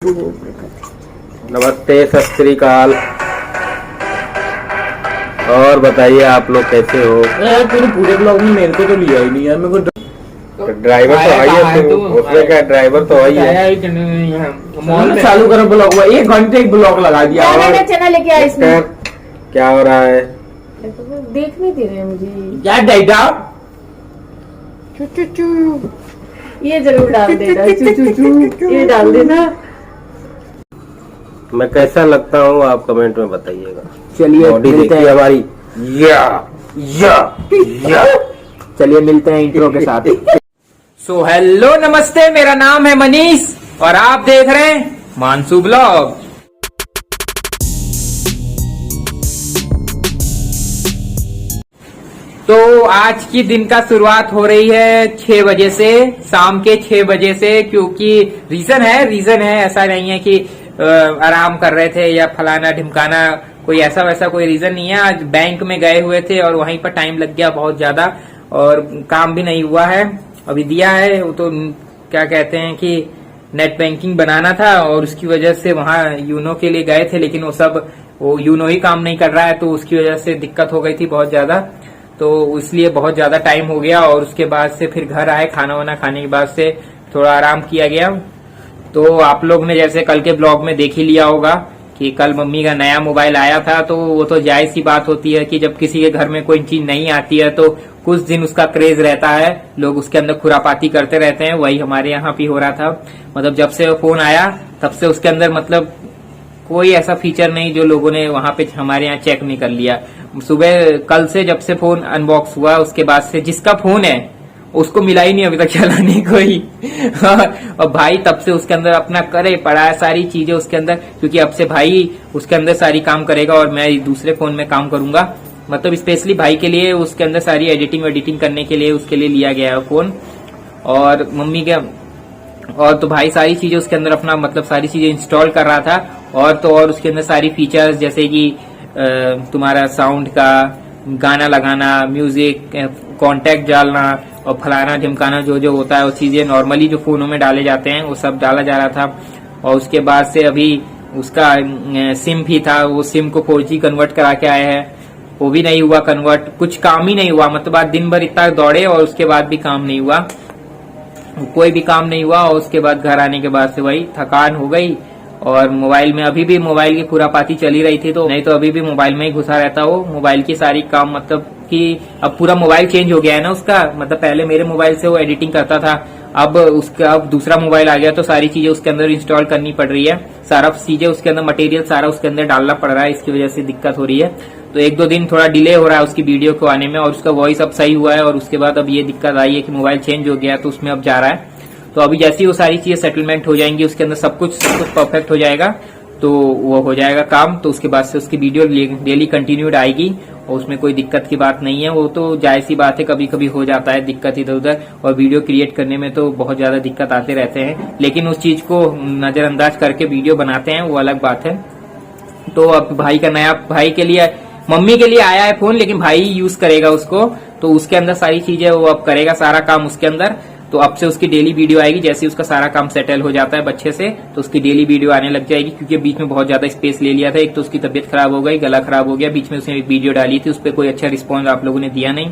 नमस्ते, सत श्री अकाल। और बताइए आप लोग कैसे हो? यार तूने पूरे ब्लॉग में मेरे को तो लिया ही नहीं यार। मेरे को ड्राइवर तो आई है, तो उसमें क्या ड्राइवर तो आई है। मॉल में चालू करो ब्लॉग हुआ 1 घंटे एक ब्लॉग लगा दिया। और चना लेके आया इसमें। क्या हो रहा है? देख नहीं दे रहे मुझे। क्या डाइडा ये जरूर डाल देना। ये डाल देना। मैं कैसा लगता हूँ आप कमेंट में बताइएगा। चलिए बॉडी मिलते देखिए हैं। हमारी। या चलिए मिलते हैं इंट्रो के साथ। सो हेलो नमस्ते, मेरा नाम है मनीष और आप देख रहे हैं मानसू ब्लॉग। तो आज की दिन का शुरुआत हो रही है 6 बजे से, शाम के 6 बजे से। क्योंकि रीजन है, ऐसा नहीं है कि आराम कर रहे थे या फलाना ढिमकाना, कोई ऐसा वैसा कोई रीजन नहीं है। आज बैंक में गए हुए थे और वहीं पर टाइम लग गया बहुत ज्यादा और काम भी नहीं हुआ है। अभी दिया है वो तो क्या कहते हैं कि नेट बैंकिंग बनाना था और उसकी वजह से वहां यूनो के लिए गए थे, लेकिन वो यूनो ही काम नहीं कर रहा है, तो उसकी वजह से दिक्कत हो गई थी बहुत ज्यादा। तो इसलिए बहुत ज्यादा टाइम हो गया और उसके बाद से फिर घर आए, खाना वाना खाने के बाद से थोड़ा आराम किया गया। तो आप लोग ने जैसे कल के ब्लॉग में देख ही लिया होगा कि कल मम्मी का नया मोबाइल आया था। तो वो तो जायज सी बात होती है कि जब किसी के घर में कोई चीज नहीं आती है तो कुछ दिन उसका क्रेज रहता है, लोग उसके अंदर खुरापाती करते रहते हैं। वही हमारे यहाँ भी हो रहा था। मतलब जब से वो फोन आया तब से उसके अंदर मतलब कोई ऐसा फीचर नहीं जो लोगों ने वहां पे हमारे यहाँ चेक नहीं कर लिया। सुबह कल से जब से फोन अनबॉक्स हुआ उसके बाद से जिसका फोन है उसको मिला ही नहीं अभी तक चलाने को ही। और भाई तब से उसके अंदर अपना करे पड़ा है सारी चीजें उसके अंदर, क्योंकि अब से भाई उसके अंदर सारी काम करेगा और मैं दूसरे फोन में काम करूंगा। मतलब स्पेशली भाई के लिए उसके अंदर सारी एडिटिंग करने के लिए उसके लिए लिया गया है फोन। और मम्मी के और तो भाई सारी चीजें उसके अंदर अपना मतलब सारी चीजें इंस्टॉल कर रहा था। और तो और उसके अंदर सारी फीचर्स जैसे कि तुम्हारा साउंड का, गाना लगाना, म्यूजिक, कॉन्टेक्ट डालना और फलाना ढिमकाना जो जो होता है वो चीजें नॉर्मली जो फोनों में डाले जाते हैं वो सब डाला जा रहा था। और उसके बाद से अभी उसका सिम भी था, वो सिम को 4G कन्वर्ट करा के आए हैं, वो भी नहीं हुआ कन्वर्ट, कुछ काम ही नहीं हुआ। मतलब आज दिन भर इतना दौड़े और उसके बाद भी काम नहीं हुआ, कोई भी काम नहीं हुआ। और उसके बाद घर आने के बाद से वही थकान हो गई। और मोबाइल में अभी भी मोबाइल की खुरापाती चली रही थी, तो नहीं तो अभी भी मोबाइल में ही घुसा रहता वो। मोबाइल की सारी काम मतलब कि अब पूरा मोबाइल चेंज हो गया है ना उसका। मतलब पहले मेरे मोबाइल से वो एडिटिंग करता था, अब दूसरा मोबाइल आ गया तो सारी चीजें उसके अंदर इंस्टॉल करनी पड़ रही है। सारा चीजें उसके अंदर मटेरियल सारा उसके अंदर डालना पड़ रहा है, इसकी वजह से दिक्कत हो रही है। तो 1-2 दिन थोड़ा डिले हो रहा है उसकी वीडियो को आने में। और उसका वॉइस अब सही हुआ है और उसके बाद अब ये दिक्कत आई है कि मोबाइल चेंज हो गया तो उसमें अब जा रहा है। तो अभी जैसे ही वो सारी चीजें सेटलमेंट हो जाएंगी, उसके अंदर सब कुछ परफेक्ट हो जाएगा तो वो हो जाएगा काम। तो उसके बाद से उसकी वीडियो डेली कंटिन्यूड आएगी और उसमें कोई दिक्कत की बात नहीं है। वो तो जायज सी बात है, कभी कभी हो जाता है दिक्कत इधर उधर, और वीडियो क्रिएट करने में तो बहुत ज्यादा दिक्कत आते रहते हैं, लेकिन उस चीज को नजरअंदाज करके वीडियो बनाते हैं, वो अलग बात है। तो अब भाई के लिए, मम्मी के लिए आया है फोन, लेकिन भाई यूज करेगा उसको, तो उसके अंदर सारी चीजें वो अब करेगा सारा काम उसके अंदर। तो अब से उसकी डेली वीडियो आएगी, जैसे उसका सारा काम सेटल हो जाता है बच्चे से तो उसकी डेली वीडियो आने लग जाएगी। क्योंकि बीच में बहुत ज्यादा स्पेस ले लिया था, एक तो उसकी तबीयत खराब हो गई, गला खराब हो गया, बीच में उसने एक वीडियो डाली थी, उस पर कोई अच्छा रिस्पॉन्स आप लोगों ने दिया नहीं,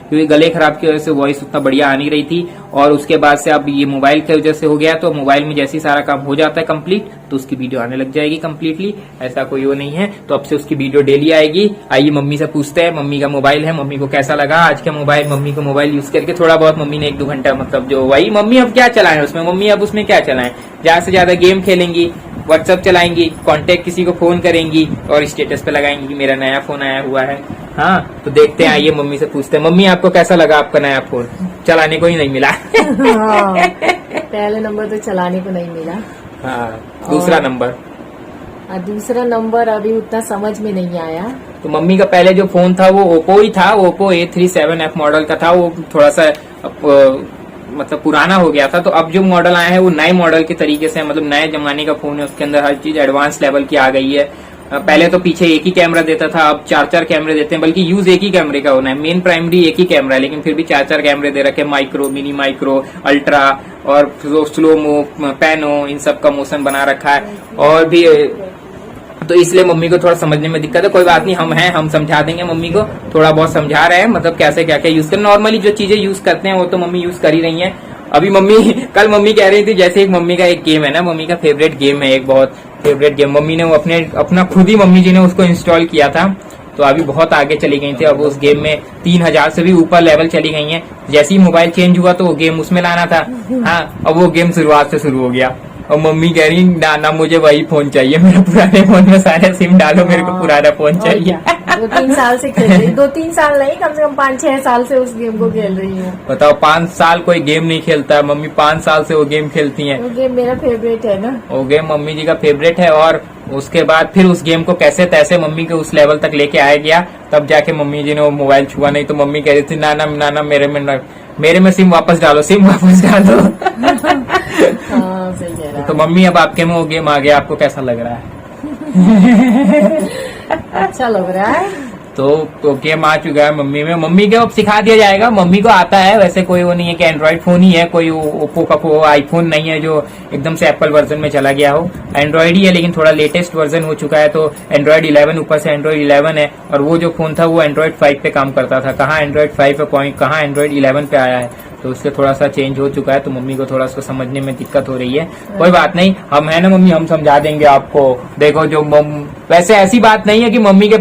क्योंकि गले खराब की वजह से वॉइस उतना बढ़िया आ नहीं रही थी। और उसके बाद से अब ये मोबाइल की वजह से हो गया, तो मोबाइल में जैसे ही सारा काम हो जाता है कंप्लीट तो उसकी वीडियो आने लग जाएगी कंप्लीटली। ऐसा कोई वो नहीं है, तो अब से उसकी वीडियो डेली आएगी। आइए मम्मी से पूछते हैं, मम्मी का मोबाइल है, मम्मी को कैसा लगा आज का मोबाइल। मम्मी को मोबाइल यूज करके थोड़ा बहुत मम्मी ने 1-2 घंटा मतलब जो वही मम्मी अब क्या चलाएं उसमें, मम्मी अब उसमें क्या चलाएं, ज्यादा से ज्यादा गेम खेलेंगी, व्हाट्सएप चलाएंगी, कांटेक्ट किसी को फोन करेंगी और स्टेटस पे लगाएंगी कि मेरा नया फोन आया हुआ है। हाँ तो देखते हैं, आइए मम्मी से पूछते हैं। मम्मी आपको कैसा लगा आपका नया फोन? चलाने को ही नहीं मिला। हाँ, पहले नंबर तो चलाने को नहीं मिला। हाँ, दूसरा नंबर दूसरा नंबर अभी उतना समझ में नहीं आया। तो मम्मी का पहले जो फोन था वो ओप्पो ही था, ओप्पो A37F मॉडल का था। वो थोड़ा सा मतलब पुराना हो गया था, तो अब जो मॉडल आया है वो नए मॉडल के तरीके से, मतलब नए जमाने का फोन है, उसके अंदर हर चीज एडवांस लेवल की आ गई है। पहले तो पीछे एक ही कैमरा देता था, अब 4-4 कैमरे देते हैं, बल्कि यूज एक ही कैमरे का होना है, मेन प्राइमरी एक ही कैमरा है, लेकिन फिर भी 4-4 कैमरे दे रखे, माइक्रो, मिनी माइक्रो, अल्ट्रा और स्लोमो, पैनो, इन सब का मोशन बना रखा है। और भी तो इसलिए मम्मी को थोड़ा समझने में दिक्कत है। कोई बात नहीं, हम हैं, हम समझा देंगे मम्मी को, थोड़ा बहुत समझा रहे हैं, मतलब कैसे क्या क्या यूज कर, नॉर्मली जो चीजें यूज करते हैं वो तो मम्मी यूज कर ही रही है। अभी मम्मी कल मम्मी कह रही थी, जैसे एक मम्मी का एक गेम है ना, मम्मी का फेवरेट गेम है, एक बहुत फेवरेट गेम, मम्मी ने वो अपना खुद ही मम्मी जी ने उसको इंस्टॉल किया था, तो अभी बहुत आगे चली गई थी। अब उस गेम में 3000 से भी ऊपर लेवल चली गई हैं। जैसे ही मोबाइल चेंज हुआ तो वो गेम उसमें लाना था। हाँ, अब वो गेम शुरुआत से शुरू हो गया और मम्मी कह रही ना मुझे वही फोन चाहिए, मेरे पुराने फोन में सारे सिम डालो, मेरे को पुराना फोन चाहिए। 2-3 साल से खेल रही, 2-3 साल नहीं, कम से कम 5-6 साल से उस गेम को खेल रही हूँ। बताओ, 5 साल कोई गेम नहीं खेलता है, मम्मी 5 साल से वो गेम खेलती हैं। वो गेम मेरा फेवरेट है ना, वो गेम मम्मी जी का फेवरेट है। और उसके बाद फिर उस गेम को कैसे तैसे मम्मी के उस लेवल तक लेके आया गया, तब जाके मम्मी जी ने वो मोबाइल छुआ, नहीं तो मम्मी कह रही थी ना मेरे में सिम वापस डालो, सिम वापस डालो। हाँ सही कह रहा है। तो मम्मी अब आपके में वो गेम आ गया, आपको कैसा लग रहा है? अच्छा लग रहा है। तो गेम आ चुका है मम्मी में, मम्मी को अब सिखा दिया जाएगा, मम्मी को आता है, वैसे कोई वो नहीं है कि एंड्रॉइड फोन ही है, कोई ओप्पो का आईफोन नहीं है जो एकदम से एप्पल वर्जन में चला गया हो, एंड्रॉइड ही है, लेकिन थोड़ा लेटेस्ट वर्जन हो चुका है। तो एंड्रॉइड 11 ऊपर से एंड्रॉइड 11 है, और वो जो फोन था वो एंड्रॉइड 5 पे काम करता था, कहाँ एंड्रॉइड 5 है, कहाँ एंड्रॉइड 11 पे आया है, तो उससे थोड़ा सा चेंज हो चुका है। तो मम्मी को थोड़ा सा समझने में दिक्कत हो रही है, कोई बात नहीं, हम है ना मम्मी, हम समझा देंगे आपको। देखो जो वैसे ऐसी बात नहीं है कि मम्मी के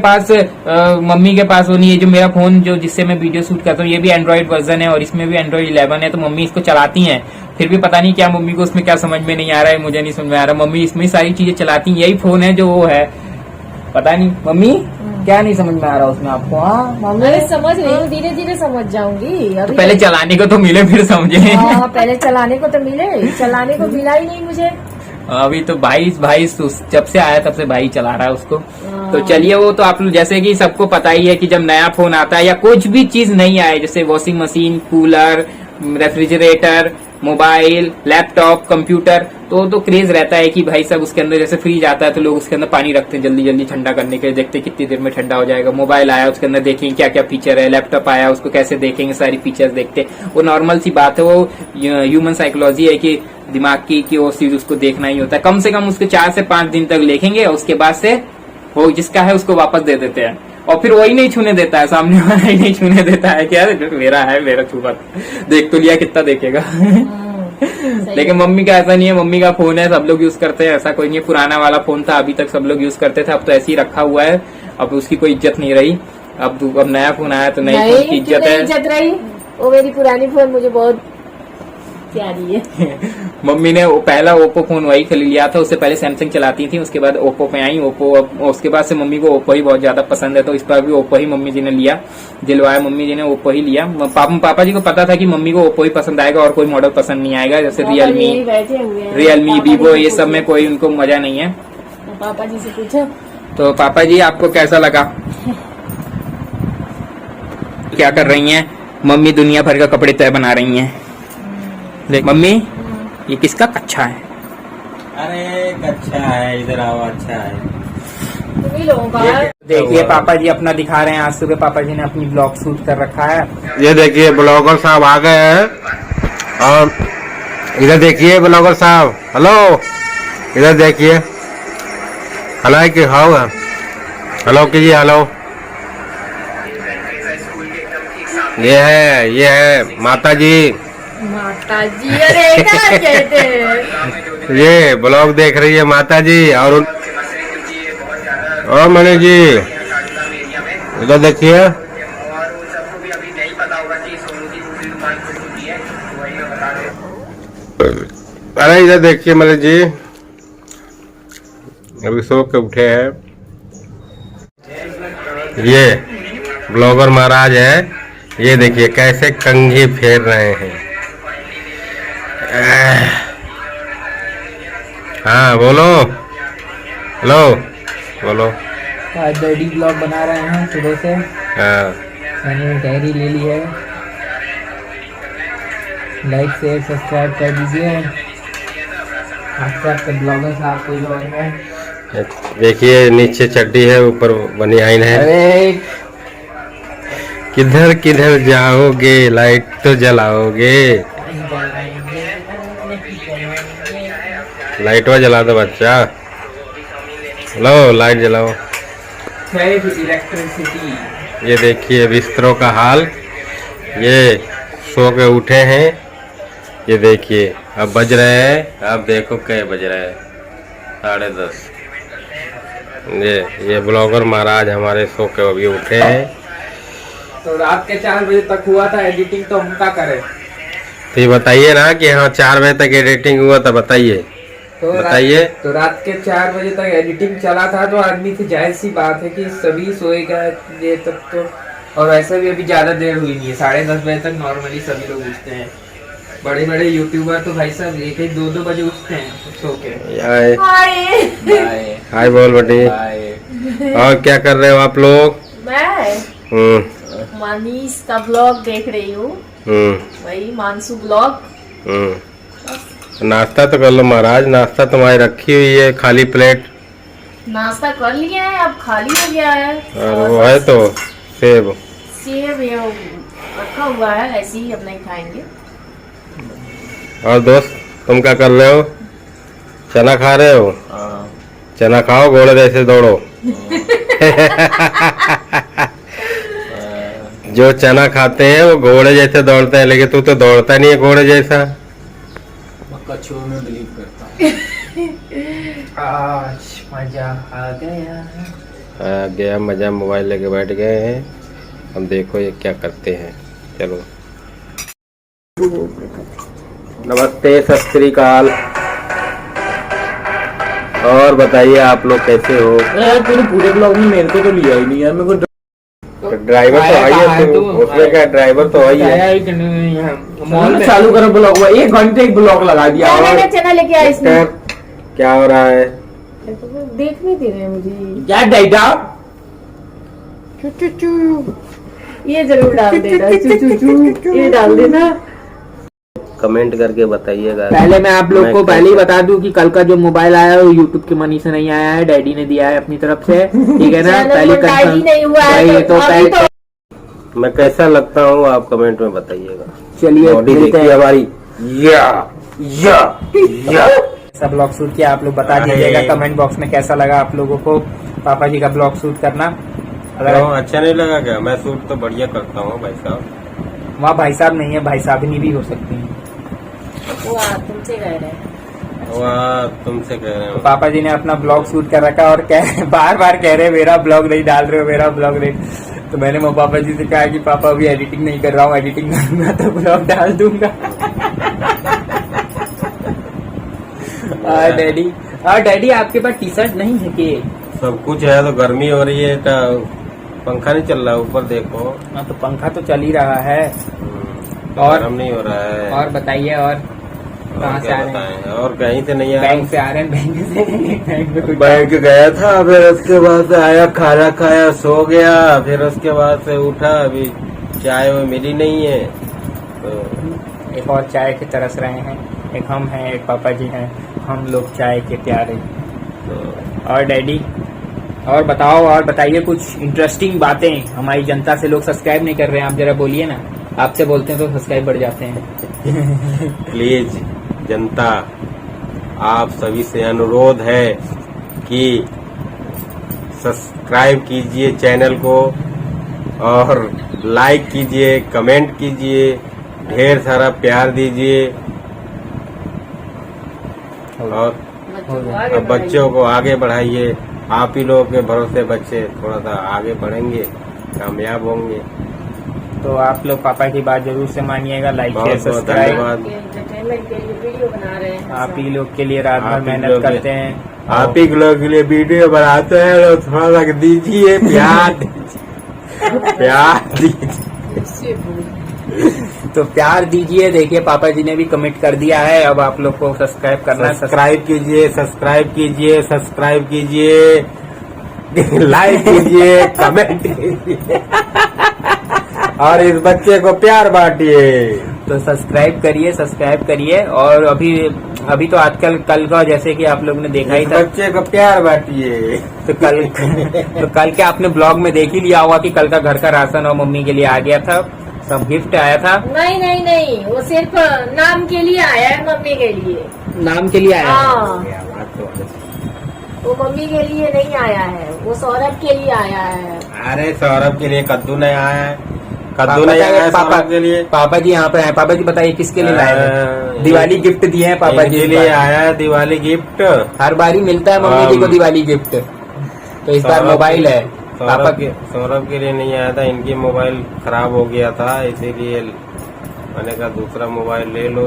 पास वो नहीं है, जो मेरा फोन जो जिससे मैं वीडियो शूट करता हूँ ये भी एंड्रॉइड वर्जन है और इसमें भी एंड्रॉइड 11 है, तो मम्मी इसको चलाती हैं, फिर भी पता नहीं क्या मम्मी को उसमें क्या समझ में नहीं आ रहा है, मुझे नहीं समझ में आ रहा, मम्मी इसमें सारी चीजें चलाती हैं, यही फोन है जो वो है, पता नहीं मम्मी क्या नहीं समझ में आ रहा उसमें आपको? हाँ अरे समझ रही हूँ, धीरे धीरे समझ जाऊंगी। तो पहले चलाने को तो मिले फिर समझे। हाँ, पहले चलाने को तो मिले, चलाने को मिला ही नहीं मुझे। अभी तो भाई जब से आया तब से भाई चला रहा है उसको। तो चलिए, वो तो आप लोग जैसे कि सबको पता ही है कि जब नया फोन आता है या कुछ भी चीज नहीं आए, जैसे washing machine, cooler, refrigerator, mobile, laptop, computer, तो क्रेज रहता है कि भाई सब उसके अंदर, जैसे फ्रिज आता है तो लोग उसके अंदर पानी रखते हैं जल्दी जल्दी ठंडा करने के लिए, देखते हैं कितनी देर में ठंडा हो जाएगा। मोबाइल आया उसके अंदर देखेंगे क्या क्या फीचर है, लैपटॉप आया उसको कैसे देखेंगे, सारी फीचर्स देखते। वो नॉर्मल सी बात है, वो ह्यूमन साइकोलॉजी है कि दिमाग की कि वो चीज उसको देखना ही होता है। कम से कम उसके 4 से 5 दिन तक देखेंगे और उसके बाद से वो जिसका है उसको वापस दे देते हैं, और फिर वही नहीं छूने देता है, सामने वाला ही नहीं छूने देता है कि यार मेरा है, मेरा छू मत, देख तो लिया कितना देखेगा। लेकिन मम्मी का ऐसा नहीं है, मम्मी का फोन है, सब लोग यूज करते हैं, ऐसा कोई नहीं है। पुराना वाला फोन था, अभी तक सब लोग यूज करते थे, अब तो ऐसे ही रखा हुआ है, अब उसकी कोई इज्जत नहीं रही। अब नया फोन आया तो नई फोन की इज्जत है। इज्जत रही, वो मेरी पुरानी फोन मुझे बहुत प्यारी है। मम्मी ने वो पहला ओप्पो फोन वही खरीद लिया था, उससे पहले सैमसंग चलाती थी, उसके बाद ओप्पो पे आई, ओप्पो, उसके बाद से मम्मी को ओप्पो ही बहुत ज्यादा पसंद है, तो इस पर भी ओप्पो ही मम्मी जी ने लिया, दिलवाया मम्मी जी ने ओप्पो ही लिया। पापा जी को पता था कि मम्मी को ओप्पो ही पसंद आएगा और कोई मॉडल पसंद नहीं आएगा, जैसे रियलमी, वीवो, ये सब में कोई उनको मजा नहीं है। पापा जी से पूछो। तो पापा जी आपको कैसा लगा? क्या कर रही हैं मम्मी? दुनिया भर का कपड़े तय बना रही हैं। देख मम्मी, ये किसका कच्छा है? अरे कच्छा है, इधर आओ, अच्छा है। तुम्ही लोगों का देखिए पापा जी अपना दिखा रहे हैं, आज सुबह पापा जी ने अपनी ब्लॉग शूट कर रखा है। ये देखिए ब्लॉगर साहब आ गए हैं, और इधर देखिए ब्लॉगर साहब, हेलो, इधर देखिए, हेलो कि हाउ, हेलो कीजिए, हेलो। ये है माता जी। माता जी, अरे क्या कहते हैं? ये ब्लॉग देख रही है माता जी, और मणि जी इधर देखिए। अरे इधर देखिए मणि जी, अभी सो के उठे हैं। ये ब्लॉगर महाराज है, ये देखिए कैसे कंघी फेर रहे हैं। हाँ बोलो, हेलो बोलो। डैडी ब्लॉग बना रहे हैं सुबह से। हाँ, मैंने डायरी ले ली है, लाइक शेयर सब्सक्राइब कर दीजिए। आपका ब्लॉगर साहब कोई और है। देखिए नीचे चड्डी है, ऊपर बनियाइन है। अरे किधर किधर जाओगे, लाइट तो जलाओगे। लाइट वो जला दो बच्चा, लो लाइट जलाओ। इलेक्ट्रिसिटी। ये देखिए बिस्तरों का हाल, ये सो के उठे हैं। ये देखिए अब बज रहे हैं, अब देखो क्या बज रहे हैं, 10:30। ये ब्लॉगर महाराज हमारे सो के अभी उठे हैं। तो रात के 4 बजे तक हुआ था एडिटिंग, तो हम क्या करें? तो ये बताइए ना कि हाँ 4 बजे तक एडिटिंग हुआ था, बताइए तो बताइए। तो रात के 4 बजे तक एडिटिंग चला था, तो आदमी की जायज सी बात है कि सभी सोएगा देर तक तो। और वैसे भी अभी ज्यादा देर हुई नहीं है, 10:30 बजे तक नॉर्मली सभी लोग उठते हैं। बड़े बड़े यूट्यूबर तो भाई साहब 1-2 बजे उठते हैं सो के। हाय बोल बेटी। और क्या कर रहे हो आप लोग? मैं मनीष का ब्लॉग देख रही हूँ, वही मानसू ब्लॉग। नाश्ता तो कर लो महाराज, नाश्ता तुम्हारी रखी हुई है खाली प्लेट। नाश्ता कर लिया है, अब खाली हो गया है। और वो है तो सेब ये रखा हुआ है, ऐसे ही अब नहीं खाएंगे। और दोस्त तुम क्या कर रहे हो? चना खा रहे हो? चना खाओ, घोड़े जैसे दौड़ो। जो चना खाते हैं वो घोड़े जैसे दौड़ते हैं, लेकिन तू तो दौड़ता नहीं है घोड़े जैसा। कछुओं में बिलीव करता हूँ। आज मजा आ गया। आ गया मजा, मोबाइल लेके बैठ गए हैं हम। देखो ये क्या करते हैं। चलो नमस्ते, सत श्री अकाल। और बताइए आप लोग कैसे हो? यार तूने पूरे ब्लॉग में मेरे को तो लिया ही नहीं यार, मेरे को ड्राइवर तो आई है, तो उसमें क्या ड्राइवर तो आई है। मॉल में चालू करो ब्लॉग हुआ, 1 घंटे एक ब्लॉग लगा दिया। मैंने चना लेके आया इसमें। क्या हो रहा है? देख नहीं दे रहे मुझे। क्या डाइडा ये जरूर डाल देना, ये डाल देना। कमेंट करके बताइएगा। पहले मैं आप लोग को पहले ही बता दूं कि कल का जो मोबाइल आया है वो यूट्यूब के मनी से नहीं आया है, डैडी ने दिया है अपनी तरफ से, ठीक है ना? पहले मोनेटाइज नहीं हुआ है वही तो अभी तो मैं कैसा लगता हूँ आप कमेंट में बताइएगा। चलिए बॉडी मिलते देखिए हैं। हमारी, या सब ब्लॉग शूट किया, आप लोग बता दीजिएगा कमेंट बॉक्स में कैसा लगा आप लोगों को पापा जी का ब्लॉग शूट करना। अगर अच्छा नहीं लगा क्या? मैं शूट तो बढ़िया करता हूँ भाई साहब। वहाँ भाई साहब नहीं है, भाई साहबनी भी हो सकती है। वाह, तुमसे कह रहे हैं। वाह तुमसे कह रहे तो हो। पापा जी ने अपना ब्लॉग शूट कर रखा और बार बार कह रहे मेरा ब्लॉग नहीं डाल रहे हो, मेरा ब्लॉग नहीं। तो मैंने वो पापा जी से कहा कि पापा अभी एडिटिंग नहीं कर रहा हूँ, एडिटिंग करूंगा तो ब्लॉग डाल दूंगा। डैडी आपके पास टी शर्ट नहीं है कि? सब कुछ है, तो गर्मी हो रही है तो पंखा नहीं चल रहा, ऊपर देखो। हाँ तो पंखा तो चल ही रहा है। और गरम नहीं हो रहा है। और बताइए, और कहाँ से आ रहे हैं? हैं? और कहीं से नहीं आ बैंक से आ रहे हैं? बैंक से बैंक में कुछ बैंक गया था, फिर उसके बाद से आया, खाना खाया, सो गया, फिर उसके बाद से उठा, अभी चाय वो मिली नहीं है तो एक और चाय के तरस रहे हैं। एक हम हैं, एक पापा जी हैं, हम लोग चाय के प्यारे। और डैडी और बताओ, और बताइए कुछ इंटरेस्टिंग बातें। हमारी जनता से लोग सब्सक्राइब नहीं कर रहे हैं, आप जरा बोलिए ना। आपसे बोलते हैं तो सब्सक्राइब बढ़ जाते हैं। प्लीज जनता, आप सभी से अनुरोध है कि सब्सक्राइब कीजिए चैनल को और लाइक कीजिए, कमेंट कीजिए, ढेर सारा प्यार दीजिए और अब बच्चों को आगे बढ़ाइए। आप ही लोगों के भरोसे बच्चे थोड़ा सा आगे बढ़ेंगे, कामयाब होंगे। तो आप लोग पापा की बात जरूर से मानिएगा, लाइक शेयर बहुत बहुत सब्सक्राइब। धन्यवाद। एंटरटेनमेंट के लिए वीडियो बना रहे हैं। आप ही लोग के लिए रात भर आप ही मेहनत लोग के- करते हैं। आप ही लोग के लिए वीडियो बनाते हैं, तो थोड़ा सा दीजिए प्यार, प्यार दीजिए। तो प्यार दीजिए। देखिए पापा जी ने भी कमेंट कर दिया है, अब आप लोग को सब्सक्राइब करना है। सब्सक्राइब कीजिए, सब्सक्राइब कीजिए, सब्सक्राइब कीजिए, लाइक कीजिए, कमेंट कीजिए और इस बच्चे को प्यार बांटिए। तो तो सब्सक्राइब करिए। और अभी तो आजकल कल का जैसे कि आप लोग ने देखा ही था, बच्चे को प्यार बांटिए। तो कल के आपने ब्लॉग में देख ही लिया होगा कि कल का घर का राशन और मम्मी के लिए आ गया था, सब गिफ्ट आया था। नहीं, वो सिर्फ नाम के लिए आया है, मम्मी के लिए। नाम के लिए आया है। हाँ, वो मम्मी के लिए नहीं आया है, वो सौरभ के लिए आया है। अरे सौरभ के लिए कद्दू नहीं आया है, कद्दू नहीं आया है पापा सौरभ के लिए। पापा जी यहाँ पे हैं। पापा जी बताइए किसके लिए लाए हैं? दिवाली गिफ्ट दिए हैं पापा जी के इस लिए बार। आया है दिवाली गिफ्ट। हर बार ही मिलता है मम्मी जी को दिवाली गिफ्ट, तो इस बार मोबाइल है पापा के। सौरभ के लिए नहीं आया था, इनकी मोबाइल खराब हो गया था, इसीलिए मैंने कहा दूसरा मोबाइल ले लो।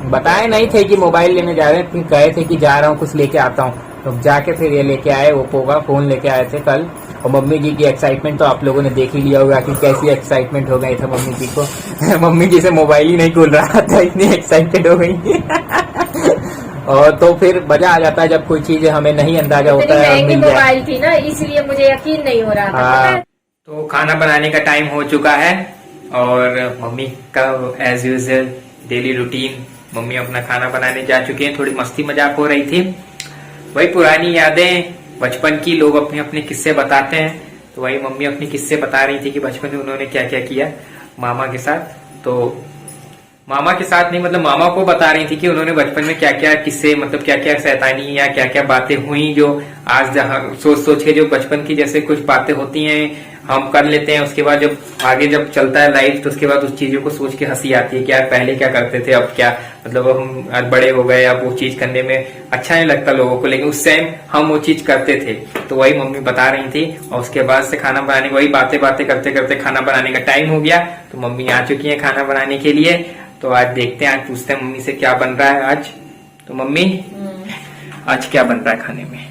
बताए नहीं थे कि मोबाइल लेने जा रहे हैं, कहे थे कि जा रहा हूँ कुछ लेके आता हूँ, तो जाके फिर ये लेके आए, ओप्पो का फोन लेके आए थे कल। और मम्मी जी की एक्साइटमेंट तो आप लोगों ने देख ही लिया होगा कि कैसी एक्साइटमेंट हो गई था मम्मी जी को। मम्मी जी से मोबाइल ही नहीं खुल रहा था, इतनी एक्साइटेड हो गई। और तो फिर मजा आ जाता है जब कोई चीज हमें नहीं अंदाजा होता है और मिल जाए। मोबाइल थी ना, इसलिए मुझे यकीन नहीं हो रहा था। हाँ, तो खाना बनाने का टाइम हो चुका है और मम्मी का as usual daily routine, mummy अपना खाना बनाने जा चुके हैं। थोड़ी मस्ती मजाक हो रही थी, वही पुरानी यादें बचपन की, लोग अपने अपने किस्से बताते हैं, तो वही मम्मी अपनी किस्से बता रही थी कि बचपन में उन्होंने क्या क्या किया मामा के साथ। तो मामा के साथ नहीं, मतलब मामा को बता रही थी कि उन्होंने बचपन में क्या क्या किस्से, मतलब क्या क्या शैतानी या क्या क्या बातें हुई जो आज सोच के जो बचपन की जैसे कुछ बातें होती हैं हम कर लेते हैं, उसके बाद जब आगे जब चलता है लाइफ तो उसके बाद उस चीजों को सोच के हंसी आती है कि यार पहले क्या करते थे, अब क्या, मतलब हम आज बड़े हो गए, अब वो चीज करने में अच्छा नहीं लगता लोगों को, लेकिन उस टाइम हम वो चीज करते थे। तो वही मम्मी बता रही थी और उसके बाद से खाना बनाने, वही बातें करते करते खाना बनाने का टाइम हो गया। तो मम्मी आ चुकी है खाना बनाने के लिए, तो आज देखते हैं, आज पूछते हैं मम्मी से क्या बन रहा है आज। तो मम्मी आज क्या बन रहा है खाने में?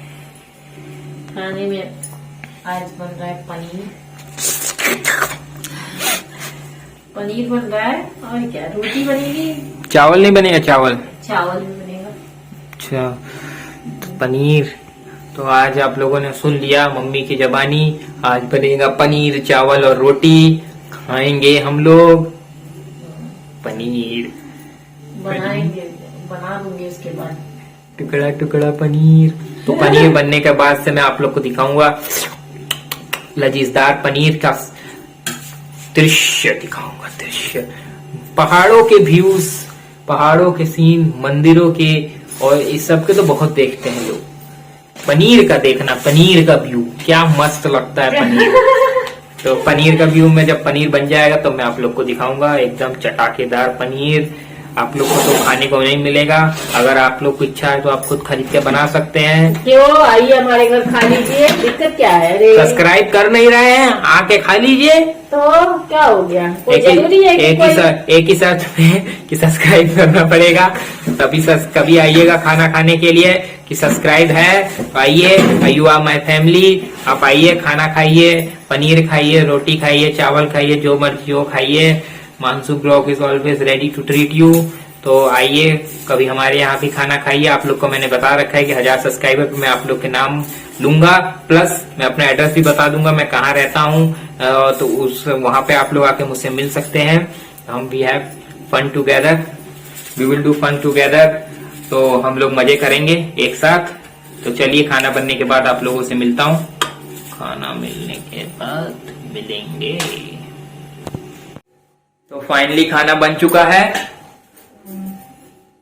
खाने में आज बन रहा है पनीर बन रहा है, और क्या रोटी बनेगी। चावल नहीं बनेगा? चावल भी बनेगा। अच्छा, तो पनीर। तो आज आप लोगों ने सुन लिया मम्मी की जबानी, आज बनेगा पनीर, चावल और रोटी, खाएंगे हम लोग पनीर। बनाएंगे, बना दूंगी उसके बाद टुकड़ा टुकड़ा पनीर। तो पनीर बनने के बाद से मैं आप लोग को दिखाऊंगा लजीजदार पनीर का दृश्य, दिखाऊंगा दृश्य, पहाड़ों के व्यूज, पहाड़ों के सीन, मंदिरों के, और इस सब के तो बहुत देखते हैं लोग। पनीर का देखना, पनीर का व्यू क्या मस्त लगता है पनीर। तो पनीर का व्यू में जब पनीर बन जाएगा तो मैं आप लोग को दिखाऊंगा एकदम चटाकेदार पनीर। आप लोग को तो खाने को नहीं मिलेगा, अगर आप लोग को इच्छा है तो आप खुद खरीद के बना सकते हैं। क्यों, आइए हमारे घर खा लीजिए, दिक्कत क्या है? अरे सब्सक्राइब कर नहीं रहे हैं, आके खा लीजिए। तो क्या हो गया, कोई जरूरी है कि एक ही साथ में कि सब्सक्राइब करना पड़ेगा, तभी कभी आइएगा खाना खाने के लिए कि सब्सक्राइब है तो आइए, यू आर माई फैमिली। आप आइए, खाना खाइए, पनीर खाइए, रोटी खाइए, चावल खाइए, जो मर्जी हो खाइए। Mansu blog is always ready to treat you. तो आइए कभी हमारे यहाँ भी खाना खाइए। आप लोग को मैंने बता रखा है कि 1000 सब्सक्राइबर पे मैं आप लोग के नाम लूंगा, प्लस मैं अपना एड्रेस भी बता दूंगा मैं कहाँ रहता हूँ, तो उस वहां पे आप लोग आके मुझसे मिल सकते हैं। हम we have fun together, we will do fun together. तो हम लोग मजे करेंगे एक साथ। तो चलिए खाना बनने के बाद आप लोगों से मिलता हूँ, खाना मिलने के बाद मिलेंगे। तो फाइनली खाना बन चुका है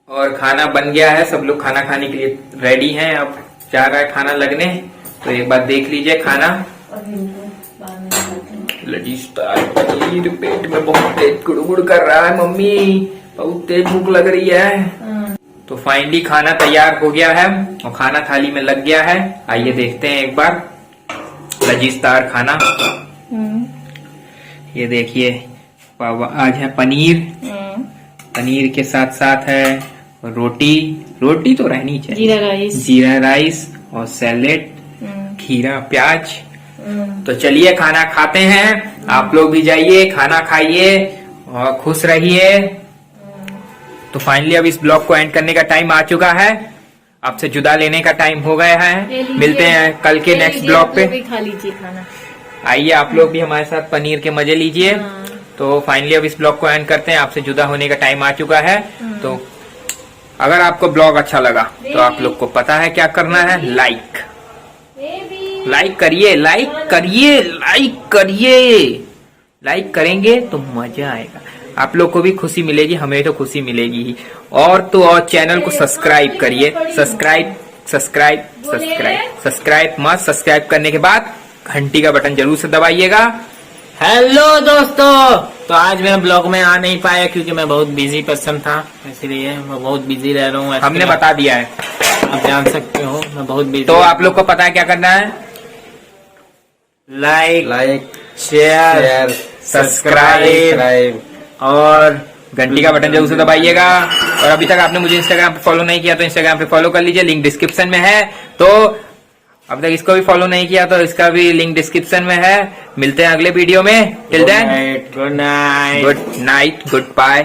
और खाना बन गया है, सब लोग खाना खाने के लिए रेडी हैं। अब जा रहा है खाना लगने, तो एक बार देख लीजिए खाना। लजीजदार पनीर, पेट में बहुत तेज गुड़गुड़ कर रहा है मम्मी, बहुत तेज भूख लग रही है। तो फाइनली खाना तैयार हो गया है और खाना थाली में लग गया है। आइए देखते हैं एक बार लजीजदार खाना। ये देखिए आज है पनीर, पनीर के साथ साथ है रोटी, रोटी तो रहनी चाहिए, जीरा राइस और सैलेड, खीरा प्याज। तो चलिए खाना खाते हैं, आप लोग भी जाइए खाना खाइए और खुश रहिए। तो फाइनली अब इस ब्लॉग को एंड करने का टाइम आ चुका है, आपसे जुदा लेने का टाइम हो गया है। मिलते हैं कल के नेक्स्ट ब्लॉग पे। खा लीजिए खाना। आइए आप लोग भी हमारे साथ पनीर के मजे लीजिए। तो फाइनली अब इस ब्लॉग को एंड करते हैं, आपसे जुदा होने का टाइम आ चुका है। तो अगर आपको ब्लॉग अच्छा लगा तो आप लोग को पता है क्या करना है, लाइक करिए, लाइक करेंगे तो मजा आएगा, आप लोग को भी खुशी मिलेगी, हमें तो खुशी मिलेगी ही। और तो और चैनल को सब्सक्राइब करिए, सब्सक्राइब मत, सब्सक्राइब करने के बाद घंटी का बटन जरूर से दबाइएगा। हेलो दोस्तों, तो आज मैं ब्लॉग में आ नहीं पाया क्योंकि मैं बहुत बिजी पर्सन था, इसलिए मैं बहुत बिजी रह रहा हूँ। हमने बता दिया है, आप जान सकते हो मैं बहुत बिजी। तो आप लोग को पता है क्या करना है, लाइक शेयर सब्सक्राइब और घंटी का बटन जरूर से दबाइएगा। और अभी तक आपने मुझे इंस्टाग्राम पे फॉलो नहीं किया तो इंस्टाग्राम पे फॉलो कर लीजिए, लिंक डिस्क्रिप्शन में है। तो अब तक इसको भी फॉलो नहीं किया तो इसका भी लिंक डिस्क्रिप्शन में है। मिलते हैं अगले वीडियो में, till then good night good night, good bye.